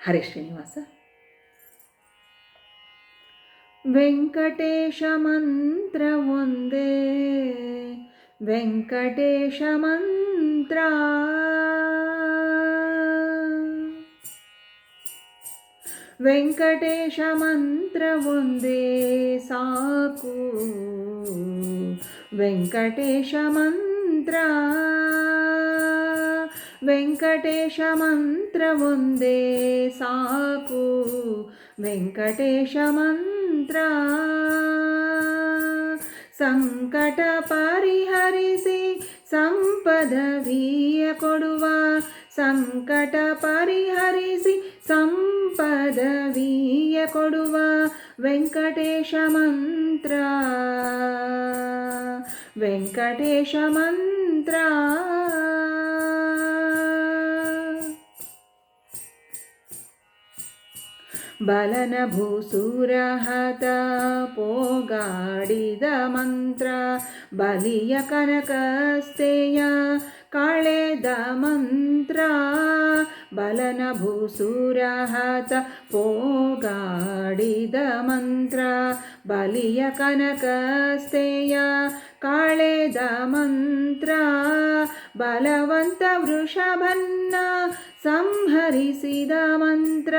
ಹರೇ ಶ್ರೀನಿವಾಸ. ವೆಂಕಟೇಶ ಮಂತ್ರ ಒಂದೇ, ವೆಂಕಟೇಶ ಮಂತ್ರ. ವೆಂಕಟೇಶ ಮಂತ್ರ ಒಂದೇ ಸಾಕು, ವೆಂಕಟೇಶ ಮಂತ್ರ. ವೆಂಕಟೇಶ ಮಂತ್ರ ಒಂದೇ ಸಾಕು, ವೆಂಕಟೇಶ ಮಂತ್ರ. ಸಂಕಟ ಪರಿಹರಿಸಿ ಸಂಪದವಿಯ ಕೊಡುವ, ಸಂಕಟ ಪರಿಹರಿಸಿ ಸಂಪದವಿಯ ಕೊಡುವ ವೆಂಕಟೇಶ ಮಂತ್ರ, ವೆಂಕಟೇಶ ಮಂತ್ರ. ಬಲನ ಭೂಸುರಹತ ಪೋಗಾಡಿದ ಮಂತ್ರ, ಬಲಿಯ ಕನಕಸ್ತೆಯ ಕಳೆದ ಮಂತ್ರ. ಬಲನ ಭೂಸುರಹತ ಪೋಗಾಡಿದ ಮಂತ್ರ, ಬಲಿಯ ಕನಕಸ್ತೆಯ ಕಳೆದ ಮಂತ್ರ. ಬಲವಂತ ವೃಷಭನ್ನ ಸಂಹರಿಸಿದ ಮಂತ್ರ,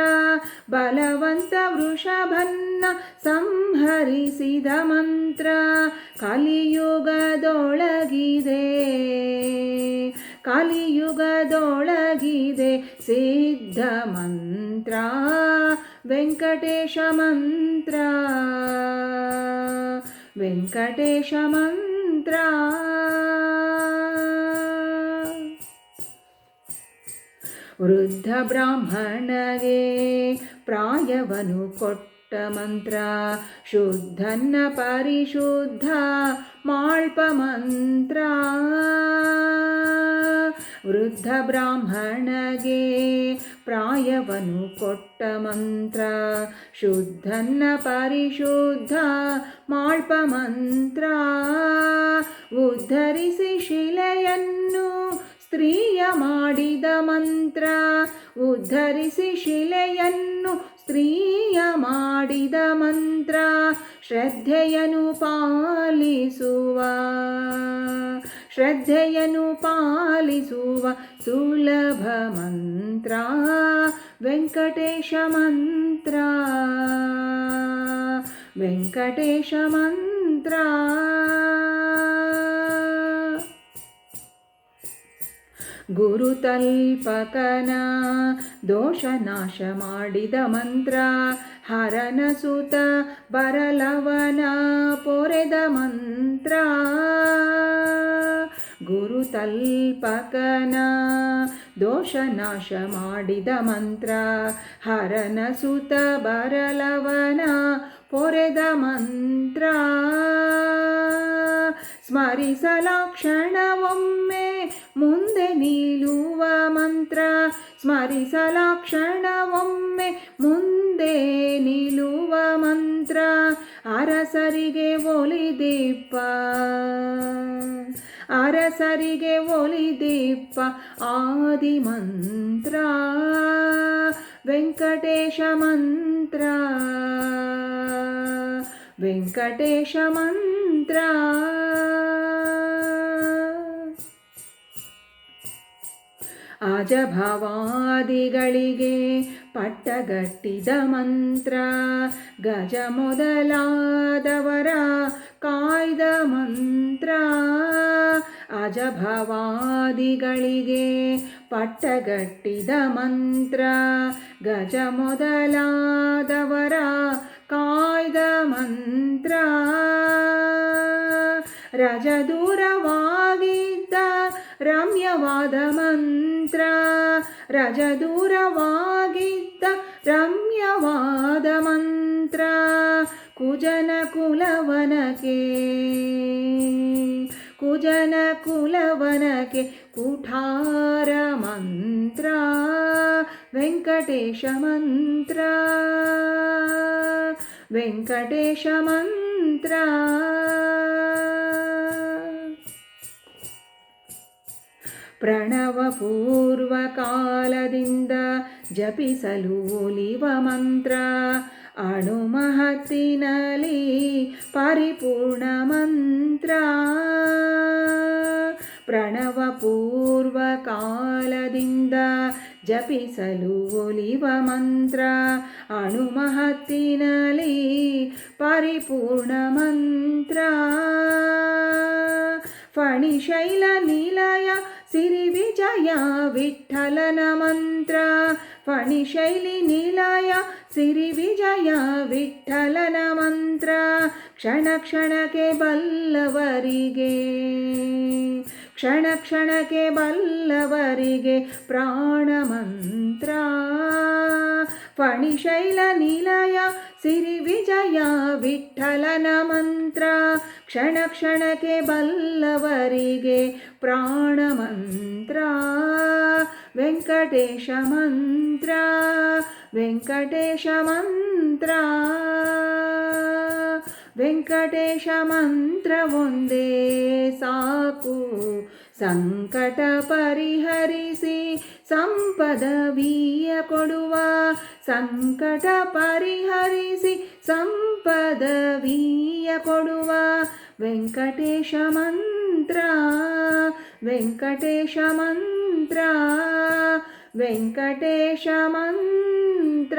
ಬಲವಂತ ವೃಷಭನ್ನ ಸಂಹರಿಸಿದ ಮಂತ್ರ. ಕಲಿಯುಗದೊಳಗಿದೆ, ಕಲಿಯುಗದೊಳಗಿದೆ ಸಿದ್ಧ ಮಂತ್ರ, ವೆಂಕಟೇಶ ಮಂತ್ರ, ವೆಂಕಟೇಶ ಮಂತ್ರ. ವೃದ್ಧ ಬ್ರಾಹ್ಮಣಗೆ ಪ್ರಾಯವನ್ನು ಕೊಟ್ಟ ಮಂತ್ರ, ಶುದ್ಧನ್ನ ಪರಿಶುದ್ಧ ಮಾಳ್ಪ ಮಂತ್ರ. ವೃದ್ಧ ಬ್ರಾಹ್ಮಣಗೆ ಪ್ರಾಯವನ್ನು ಕೊಟ್ಟ ಮಂತ್ರ, ಶುದ್ಧನ್ನ ಪರಿಶುದ್ಧ ಮಾಳ್ಪ ಮಂತ್ರ. ಉದ್ಧರಿಸಿ ಶಿಲೆಯನ್ನು ಸ್ತ್ರೀಯ ಮಾಡಿದ ಮಂತ್ರ, ಉದ್ಧರಿಸಿ ಶಿಲೆಯನ್ನು ಸ್ತ್ರೀಯ ಮಾಡಿದ ಮಂತ್ರ. ಶ್ರದ್ಧೆಯನ್ನು ಪಾಲಿಸುವ, ಶ್ರದ್ಧೆಯನ್ನು ಪಾಲಿಸುವ ಸುಲಭ ಮಂತ್ರ, ವೆಂಕಟೇಶ ಮಂತ್ರ, ವೆಂಕಟೇಶ ಮಂತ್ರ. ಗುರುತಲ್ಪಕನ ದೋಷನಾಶ ಮಾಡಿದ ಮಂತ್ರ, ಹರನ ಸುತ ಬರಲವನ ಪೊರೆದ ಮಂತ್ರ. ಗುರುತಲ್ಪಕನ ದೋಷನಾಶ ಮಾಡಿದ ಮಂತ್ರ, ಹರನ ಸುತ ಬರಲವನ ಪೊರೆದ ಮಂತ್ರ. ಸ್ಮರಿಸಲಾಕ್ಷಣವೊಮ್ಮೆ ಮುಂದೆ ನಿಲ್ಲುವ ಮಂತ್ರ, ಸ್ಮರಿಸಲಾಕ್ಷಣವೊಮ್ಮೆ ಮುಂದೆ ನಿಲ್ಲುವ ಮಂತ್ರ. ಅರಸರಿಗೆ ಒಲಿದಿಪ್ಪ, ಅರಸರಿಗೆ ಒಲಿದಿಪ್ಪ ಆದಿ ಮಂತ್ರ, ವೆಂಕಟೇಶ ಮಂತ್ರ, ವೆಂಕಟೇಶ ಮಂತ್ರ. ಅಜಭವಾದಿಗಳಿಗೆ ಪಟ್ಟಗಟ್ಟಿದ ಮಂತ್ರ, ಗಜ ಮೊದಲಾದವರ ಕಾಯ್ದ ಮಂತ್ರ. ಅಜಭವಾದಿಗಳಿಗೆ ಪಟ್ಟಗಟ್ಟಿದ ಮಂತ್ರ, ಗಜ ಮೊದಲಾದವರ ಕಾಯ್ದ ಮಂತ್ರ. ರಜದೂರವಾಗಿದ್ದ ರಮ್ಯವಾದ ಮಂತ್ರ, ರಜದೂರವಾಗಿದ್ದ ರಮ್ಯವಾದ ಮಂತ್ರ. ಕುಜನ ಕುಲವನಕೆ, ಕುಜನ ಕುಲವನಕೆ ಕುಠಾರ ಮಂತ್ರ, ವೆಂಕಟೇಶ ಮಂತ್ರ, ವೆಂಕಟೇಶ ಮಂತ್ರ. ಪ್ರಣವ ಪೂರ್ವಕಾಲದಿಂದ ಜಪಿಸಲು ಒಲಿವ ಮಂತ್ರ, ಅಣುಮಹತ್ತಿನಲ್ಲಿ ಪರಿಪೂರ್ಣ ಮಂತ್ರ. ಪ್ರಣವ ಪೂರ್ವಕಾಲದಿಂದ ಜಪಿಸಲು ಒಲಿವ ಮಂತ್ರ, ಅಣುಮಹತ್ತಿನಲ್ಲಿ ಪರಿಪೂರ್ಣ ಮಂತ್ರ. ಫಣಿಶೈಲ ನಿಲಯ ಸಿರಿ ವಿಜಯ ವಿಠ್ಠಲನ ಮಂತ್ರ, ಫಣಿಶೈಲಿ ನಿಲಯ ಸಿರಿ ವಿಜಯ ವಿಠ್ಠಲನ ಮಂತ್ರ. ಕ್ಷಣ ಕ್ಷಣಕ್ಕೆ ಬಲ್ಲವರಿಗೆ, ಕ್ಷಣ ಕ್ಷಣಕ್ಕೆ ಬಲ್ಲವರಿಗೆ ಪ್ರಾಣ ಮಂತ್ರ. ಫಣಿಶೈಲ ನಿಲಯ ಸಿರಿ ವಿಜಯ ವಿಠ್ಠಲನ ಮಂತ್ರ, ಕ್ಷಣ ಕ್ಷಣಕ್ಕೆ ಬಲ್ಲವರಿಗೆ ಪ್ರಾಣ ಮಂತ್ರ. ವೆಂಕಟೇಶ ಮಂತ್ರ, ವೆಂಕಟೇಶ ಮಂತ್ರ, ವೆಂಕಟೇಶ ಮಂತ್ರ ಒಂದೇ ಸಾಕು, ಸಂಕಟ ಪರಿಹರಿಸಿ ಸಂಪದವಿಯ ಕೊಡುವ, ಸಂಕಟ ಪರಿಹರಿಸಿ ಸಂಪದವಿಯ ಕೊಡುವ. ವೆಂಕಟೇಶ ಮಂತ್ರ, ವೆಂಕಟೇಶ ಮಂತ್ರ, ವೆಂಕಟೇಶ ಮಂತ್ರ.